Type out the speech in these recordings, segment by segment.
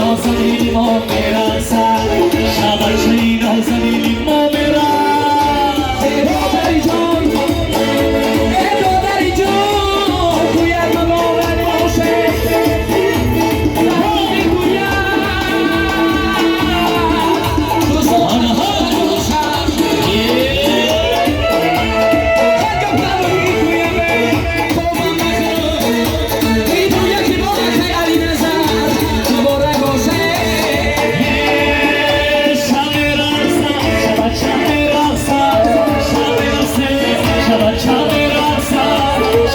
نازنین ما میرسد شبکه نازنین ما میرسد ای برادری جان ای برادری جان گوید مبارک باشه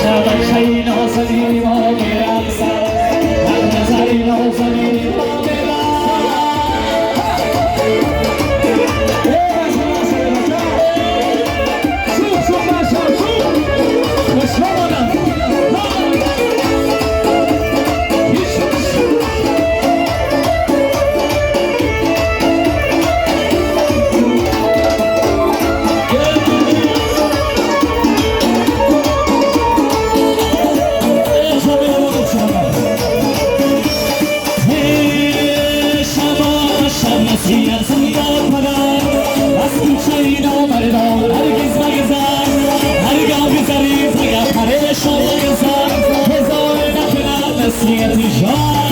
شبکه نازنین ما میرقصد در نظر نازنین ما هزار نکنم نصیحت جان